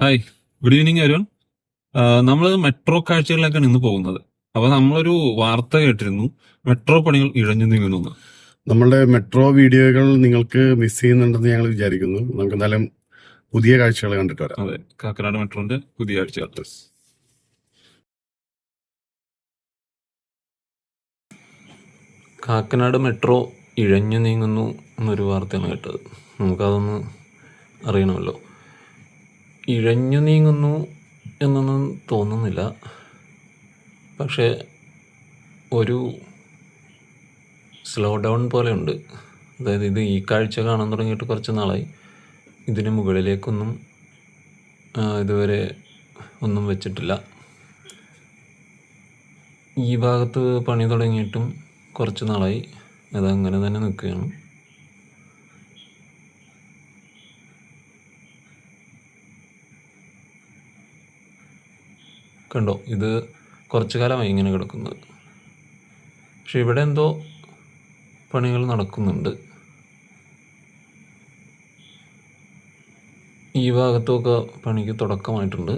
Hi, good evening everyone. നമ്മൾ metro കാഴ്ചകളിലേക്കാണ് ഇന്ന് പോകുന്നത്. അപ്പൊ നമ്മളൊരു വാർത്ത കേട്ടിരുന്നു, മെട്രോ പണികൾ ഇഴഞ്ഞു നീങ്ങുന്നു. നമ്മളുടെ മെട്രോ വീഡിയോകൾ നിങ്ങൾക്ക് മിസ് ചെയ്യുന്നുണ്ടെന്ന് ഞങ്ങൾ വിചാരിക്കുന്നു. നമുക്ക് എന്തായാലും പുതിയ കാഴ്ചകൾ കണ്ടിട്ട് വരാം. അതെ, കാക്കനാട് മെട്രോന്റെ പുതിയ കാഴ്ചകൾ. കാക്കനാട് മെട്രോ ഇഴഞ്ഞു നീങ്ങുന്നു എന്നൊരു വാർത്തയാണ് കേട്ടത്. നമുക്കതൊന്ന് അറിയണമല്ലോ. ഇഴഞ്ഞു നീങ്ങുന്നു എന്നൊന്നും തോന്നുന്നില്ല, പക്ഷേ ഒരു സ്ലോ ഡൗൺ പോലെ ഉണ്ട്. അതായത് ഇത് ഈ കാഴ്ച കാണാൻ തുടങ്ങിയിട്ട് കുറച്ച് നാളായി. ഇതിന് മുകളിലേക്കൊന്നും ഇതുവരെ ഒന്നും വെച്ചിട്ടില്ല. ഈ ഭാഗത്ത് പണി തുടങ്ങിയിട്ടും കുറച്ച് നാളായി. അതങ്ങനെ തന്നെ നിൽക്കുകയാണ്. കണ്ടോ, ഇത് കുറച്ചു കാലമായി ഇങ്ങനെ കിടക്കുന്നത്. പക്ഷെ ഇവിടെ എന്തോ പണികൾ നടക്കുന്നുണ്ട്. ഈ ഭാഗത്തൊക്കെ പണിക്ക് തുടക്കമായിട്ടുണ്ട്,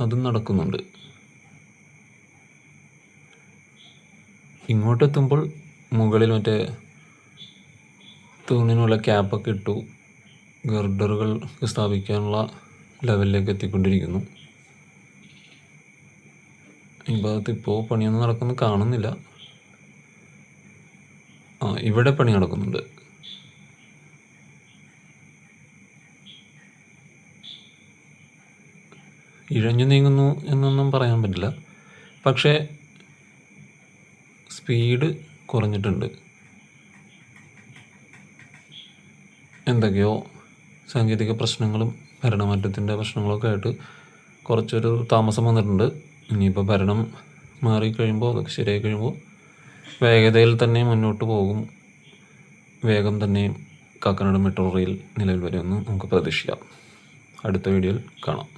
അതും നടക്കുന്നുണ്ട്. ഇങ്ങോട്ടെത്തുമ്പോൾ മുകളിൽ മറ്റേ തൂണിനുള്ള ക്യാപ്പൊക്കെ ഇട്ടു, ഗർഡറുകൾ സ്ഥാപിക്കാനുള്ള ലെവലിലേക്ക് എത്തിക്കൊണ്ടിരിക്കുന്നു. ഈ ഭാഗത്ത് ഇപ്പോൾ പണിയൊന്നും നടക്കുന്നു കാണുന്നില്ല. ഇവിടെ പണി നടക്കുന്നുണ്ട്. ഇഴഞ്ഞു നീങ്ങുന്നു എന്നൊന്നും പറയാൻ പറ്റില്ല, പക്ഷേ സ്പീഡ് കുറഞ്ഞിട്ടുണ്ട്. എന്തൊക്കെയോ സാങ്കേതിക പ്രശ്നങ്ങളും ഭരണമാറ്റത്തിൻ്റെ പ്രശ്നങ്ങളൊക്കെ ആയിട്ട് കുറച്ചൊരു താമസം വന്നിട്ടുണ്ട്. ഇനിയിപ്പോൾ ഭരണം മാറിക്കഴിയുമ്പോൾ, അതൊക്കെ ശരിയായി കഴിയുമ്പോൾ വേഗതയിൽ തന്നെ മുന്നോട്ട് പോകും. വേഗം തന്നെ കാക്കനാട് മെട്രോ റെയിൽ നിലവിൽ വരുമെന്ന് നമുക്ക് പ്രതീക്ഷിക്കാം. അടുത്ത വീഡിയോയിൽ കാണാം.